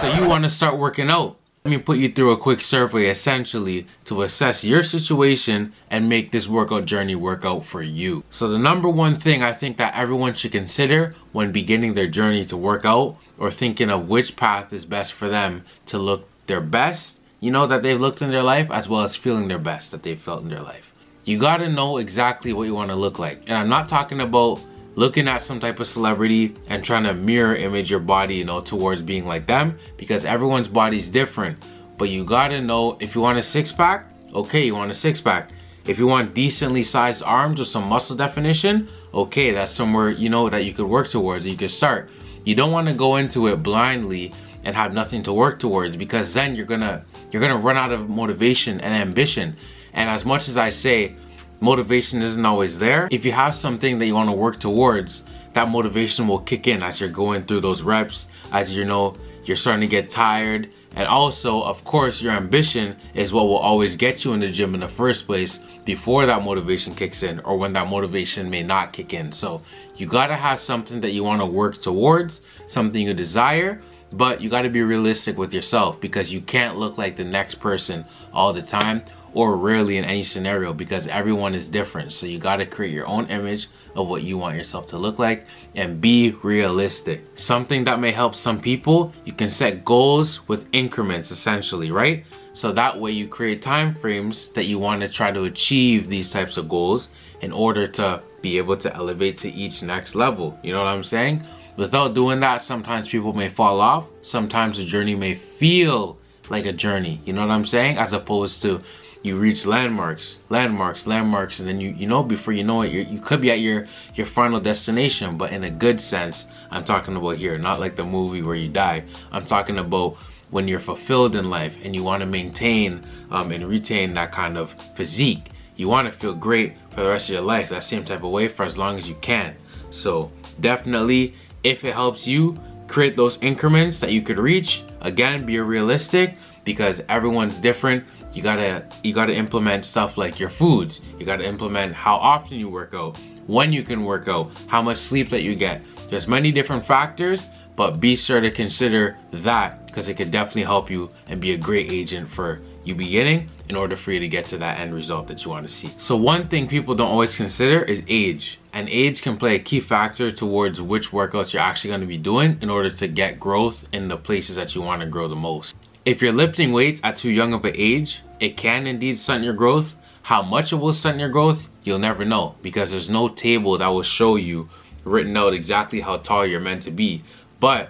So you want to start working out. Let me put you through a quick survey essentially to assess your situation and make this workout journey work out for you. So the number one thing I think that everyone should consider when beginning their journey to work out or thinking of which path is best for them to look their best, you know, that they've looked in their life, as well as feeling their best that they've felt in their life. You got to know exactly what you want to look like. And I'm not talking about looking at some type of celebrity and trying to mirror image your body, you know, towards being like them, because everyone's body's different. But you gotta know, if you want a six-pack, okay, you want a six-pack. If you want decently sized arms with some muscle definition, okay, that's somewhere, you know, that you could work towards, you could start. You don't want to go into it blindly and have nothing to work towards, because then you're gonna run out of motivation and ambition. And as much as I say, motivation isn't always there, if you have something that you want to work towards, that motivation will kick in as you're going through those reps, as you know, you're starting to get tired. And also, of course, your ambition is what will always get you in the gym in the first place before that motivation kicks in, or when that motivation may not kick in. So you gotta have something that you want to work towards, something you desire, but you gotta be realistic with yourself, because you can't look like the next person all the time, or rarely in any scenario, because everyone is different. So you got to create your own image of what you want yourself to look like and be realistic. Something that may help some people, you can set goals with increments essentially, right? So that way you create time frames that you want to try to achieve these types of goals in order to be able to elevate to each next level. You know what I'm saying? Without doing that, sometimes people may fall off. Sometimes the journey may feel like a journey, you know what I'm saying? As opposed to you reach landmarks, and then you know, before you know it, you could be at your final destination, but in a good sense. I'm talking about here, not like the movie where you die. I'm talking about when you're fulfilled in life and you want to maintain and retain that kind of physique. You want to feel great for the rest of your life, that same type of way, for as long as you can. So definitely, if it helps you create those increments that you could reach, again, be realistic, because everyone's different. You gotta implement stuff like your foods. You gotta implement how often you work out, when you can work out, how much sleep that you get. There's many different factors, but be sure to consider that, because it could definitely help you and be a great agent for you beginning in order for you to get to that end result that you want to see. So one thing people don't always consider is age. And age can play a key factor towards which workouts you're actually going to be doing in order to get growth in the places that you want to grow the most. If you're lifting weights at too young of an age, it can indeed stunt your growth. How much it will stunt your growth, you'll never know, because there's no table that will show you written out exactly how tall you're meant to be. But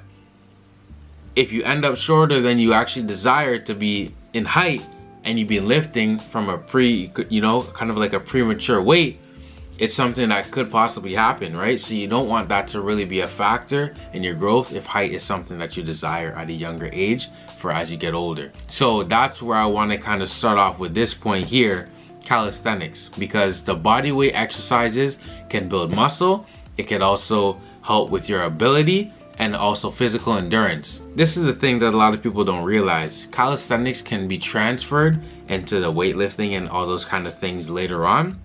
if you end up shorter than you actually desire to be in height, and you've been lifting from a kind of like a premature weight, it's something that could possibly happen, right? So you don't want that to really be a factor in your growth if height is something that you desire at a younger age for as you get older. So that's where I want to kind of start off with this point here, calisthenics, because the body weight exercises can build muscle. It can also help with your ability and also physical endurance. This is the thing that a lot of people don't realize. Calisthenics can be transferred into the weightlifting and all those kind of things later on,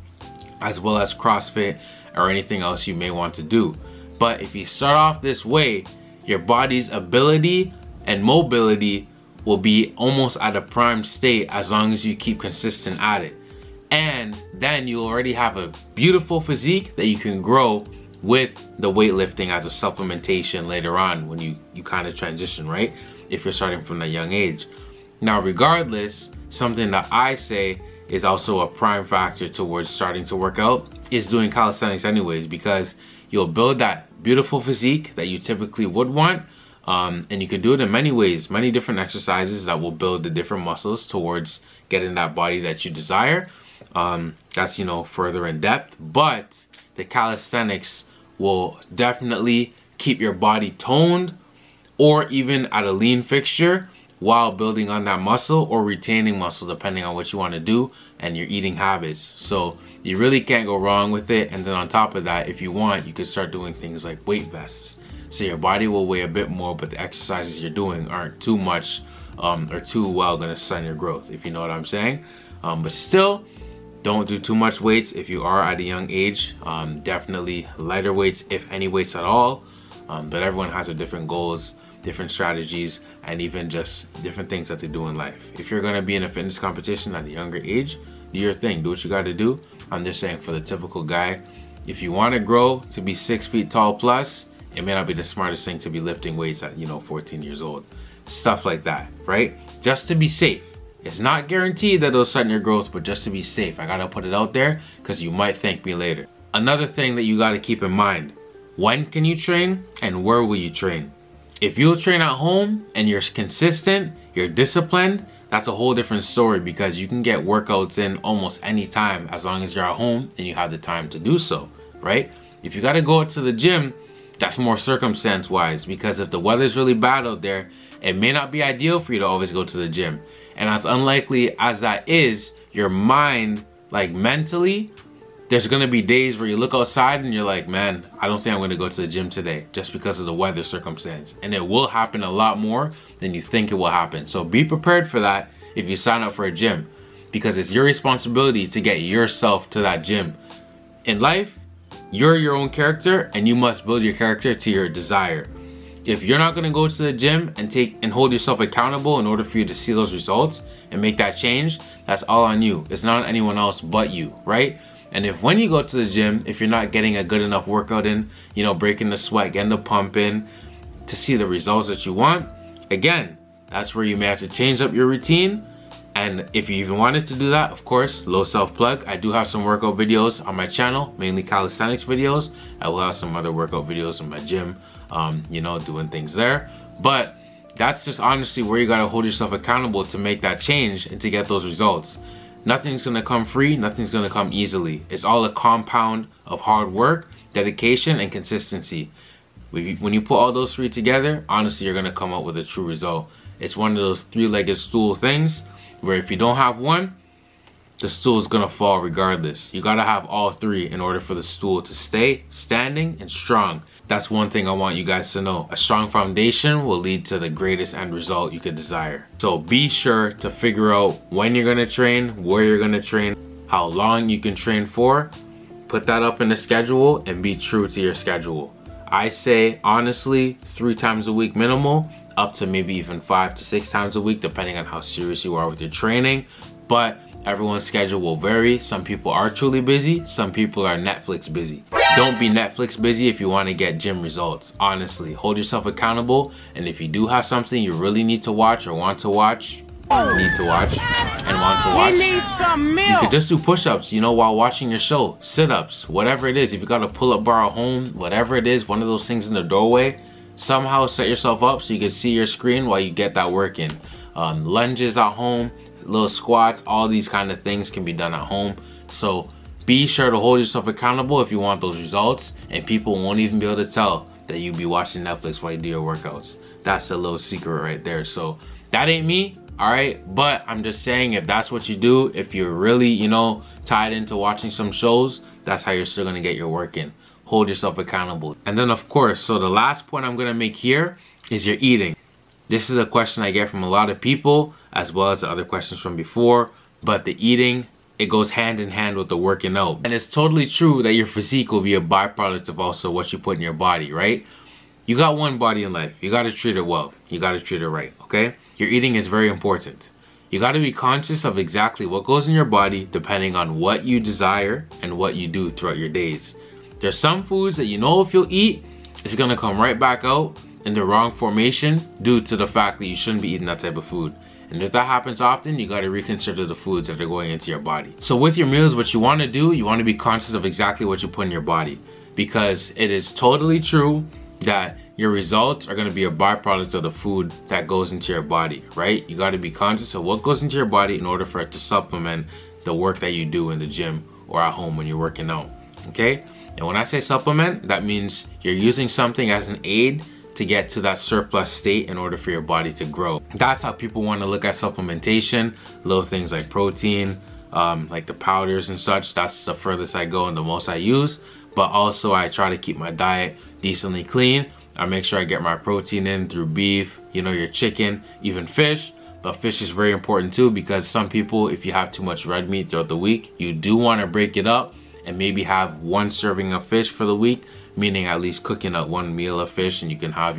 as well as CrossFit or anything else you may want to do. But if you start off this way, your body's ability and mobility will be almost at a prime state as long as you keep consistent at it. And then you already have a beautiful physique that you can grow with the weightlifting as a supplementation later on when you kind of transition, right? If you're starting from a young age. Now, regardless, something that I say is also a prime factor towards starting to work out is doing calisthenics anyways, because you'll build that beautiful physique that you typically would want, and you can do it in many ways, many different exercises that will build the different muscles towards getting that body that you desire. That's, you know, further in depth, but the calisthenics will definitely keep your body toned or even at a lean fixture while building on that muscle or retaining muscle, depending on what you want to do and your eating habits. So you really can't go wrong with it. And then on top of that, if you want, you could start doing things like weight vests. So your body will weigh a bit more, but the exercises you're doing aren't too much or too well gonna stunt your growth, if you know what I'm saying. But still, don't do too much weights if you are at a young age. Definitely lighter weights, if any weights at all. But everyone has their different goals different strategies, and even just different things that they do in life. If you're gonna be in a fitness competition at a younger age, do your thing, do what you gotta do. I'm just saying, for the typical guy, if you wanna grow to be 6 feet tall plus, it may not be the smartest thing to be lifting weights at, 14 years old. Stuff like that, right? Just to be safe. It's not guaranteed that it'll sudden your growth, but just to be safe, I gotta put it out there because you might thank me later. Another thing that you gotta keep in mind, when can you train and where will you train? If you'll train at home and you're consistent, you're disciplined, that's a whole different story, because you can get workouts in almost any time as long as you're at home and you have the time to do so, right? If you gotta go to the gym, that's more circumstance wise, because if the weather's really bad out there, it may not be ideal for you to always go to the gym. And as unlikely as that is, your mind, like mentally, there's gonna be days where you look outside and you're like, man, I don't think I'm gonna go to the gym today just because of the weather circumstance. And it will happen a lot more than you think it will happen. So be prepared for that if you sign up for a gym, because it's your responsibility to get yourself to that gym. In life, you're your own character and you must build your character to your desire. If you're not gonna go to the gym and hold yourself accountable in order for you to see those results and make that change, that's all on you. It's not on anyone else but you, right? And if when you go to the gym, if you're not getting a good enough workout in, breaking the sweat, getting the pump in to see the results that you want, again, that's where you may have to change up your routine. And if you even wanted to do that, of course, low self plug, I do have some workout videos on my channel, mainly calisthenics videos. I will have some other workout videos in my gym, doing things there. But that's just honestly where you gotta hold yourself accountable to make that change and to get those results. Nothing's gonna come free, nothing's gonna come easily. It's all a compound of hard work, dedication, and consistency. When you put all those three together, honestly, you're gonna come up with a true result. It's one of those three-legged stool things where if you don't have one, the stool is gonna fall regardless. You gotta have all three in order for the stool to stay standing and strong. That's one thing I want you guys to know. A strong foundation will lead to the greatest end result you could desire. So be sure to figure out when you're gonna train, where you're gonna train, how long you can train for. Put that up in the schedule and be true to your schedule. I say, honestly, 3 times a week minimal, up to maybe even 5 to 6 times a week, depending on how serious you are with your training. But everyone's schedule will vary. Some people are truly busy, some people are Netflix busy. Don't be Netflix busy if you want to get gym results. Honestly, hold yourself accountable, and if you do have something you really need to watch or want to watch, you could just do push-ups, while watching your show, sit-ups, whatever it is. If you got a pull-up bar at home, whatever it is, one of those things in the doorway, somehow set yourself up so you can see your screen while you get that work in. Lunges at home, little squats, all these kind of things can be done at home. So be sure to hold yourself accountable if you want those results, and people won't even be able to tell that you be watching Netflix while you do your workouts. That's a little secret right there. So that ain't me, all right? But I'm just saying, if that's what you do, if you're really, tied into watching some shows, that's how you're still gonna get your work in. Hold yourself accountable. And then of course, so the last point I'm gonna make here is your eating. This is a question I get from a lot of people, as well as the other questions from before, but the eating, it goes hand in hand with the working out. And it's totally true that your physique will be a byproduct of also what you put in your body, right? You got one body in life. You gotta treat it well. You gotta treat it right, okay? Your eating is very important. You gotta be conscious of exactly what goes in your body depending on what you desire and what you do throughout your days. There's some foods that if you'll eat, it's gonna come right back out in the wrong formation due to the fact that you shouldn't be eating that type of food. And if that happens often, you gotta reconsider the foods that are going into your body. So with your meals, what you wanna do, you wanna be conscious of exactly what you put in your body, because it is totally true that your results are gonna be a byproduct of the food that goes into your body, right? You gotta be conscious of what goes into your body in order for it to supplement the work that you do in the gym or at home when you're working out, okay? And when I say supplement, that means you're using something as an aid to get to that surplus state in order for your body to grow. That's how people want to look at supplementation. Little things like protein, like the powders and such. That's the furthest I go and the most I use. But also I try to keep my diet decently clean. I make sure I get my protein in through beef, your chicken, even fish. But fish is very important too, because some people, if you have too much red meat throughout the week, you do want to break it up and maybe have 1 serving of fish for the week, meaning at least cooking up 1 meal of fish, and you can have,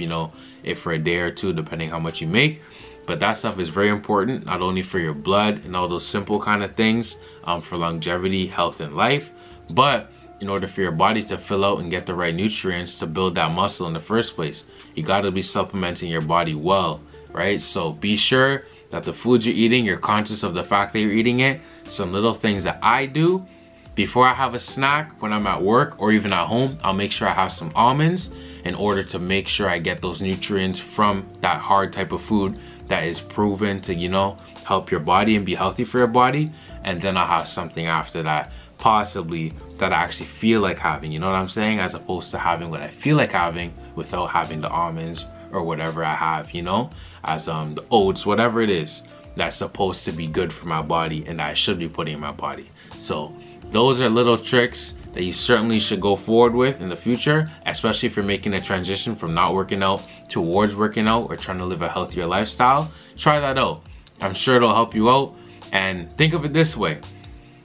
it for a day or two, depending how much you make. But that stuff is very important, not only for your blood and all those simple kind of things, for longevity, health, and life, but in order for your body to fill out and get the right nutrients to build that muscle in the first place. You got to be supplementing your body well, right? So be sure that the foods you're eating, you're conscious of the fact that you're eating it. Some little things that I do before I have a snack, when I'm at work or even at home, I'll make sure I have some almonds in order to make sure I get those nutrients from that hard type of food that is proven to, you know, help your body and be healthy for your body. And then I'll have something after that, possibly, that I actually feel like having, you know what I'm saying? As opposed to having what I feel like having without having the almonds or whatever I have, you know, as the oats, whatever it is that's supposed to be good for my body and that I should be putting in my body. So those are little tricks that you certainly should go forward with in the future, especially if you're making a transition from not working out towards working out or trying to live a healthier lifestyle. Try that out. I'm sure it'll help you out. And think of it this way.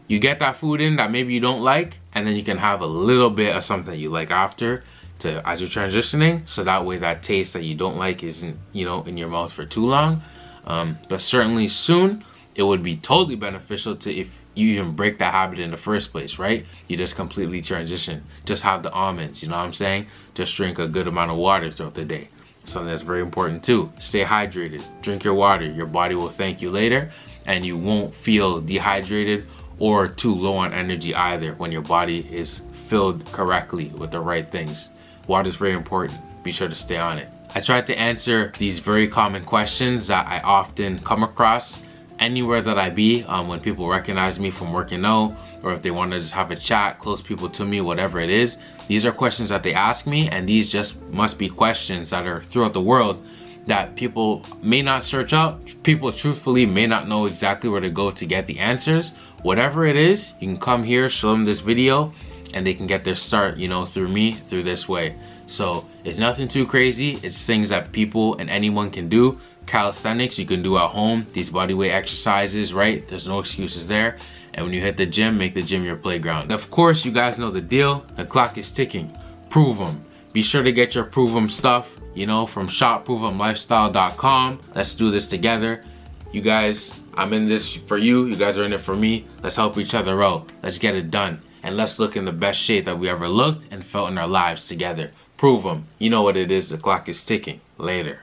You get that food in that maybe you don't like, and then you can have a little bit of something that you like after as you're transitioning, so that way that taste that you don't like isn't, you know, in your mouth for too long. But certainly soon it would be totally beneficial to, if you even break that habit in the first place, right? You just completely transition. Just have the almonds, you know what I'm saying? Just drink a good amount of water throughout the day. Something that's very important too. Stay hydrated, drink your water. Your body will thank you later, and you won't feel dehydrated or too low on energy either when your body is filled correctly with the right things. Water is very important. Be sure to stay on it. I tried to answer these very common questions that I often come across anywhere that I be, when people recognize me from working out, or if they want to just have a chat, close people to me, whatever it is. These are questions that they ask me, and these just must be questions that are throughout the world that people may not search up. People truthfully may not know exactly where to go to get the answers. Whatever it is, you can come here, show them this video, and they can get their start, you know, through me, through this way. So it's nothing too crazy. It's things that people and anyone can do. Calisthenics you can do at home. These bodyweight exercises, right? There's no excuses there. And when you hit the gym, make the gym your playground. Of course, you guys know the deal. The clock is ticking. Prove them. Be sure to get your Prove them stuff, you know, from shopproveemlifestyle.com. Let's do this together. You guys, I'm in this for you. You guys are in it for me. Let's help each other out. Let's get it done. And let's look in the best shape that we ever looked and felt in our lives together. Prove them. You know what it is. The clock is ticking. Later.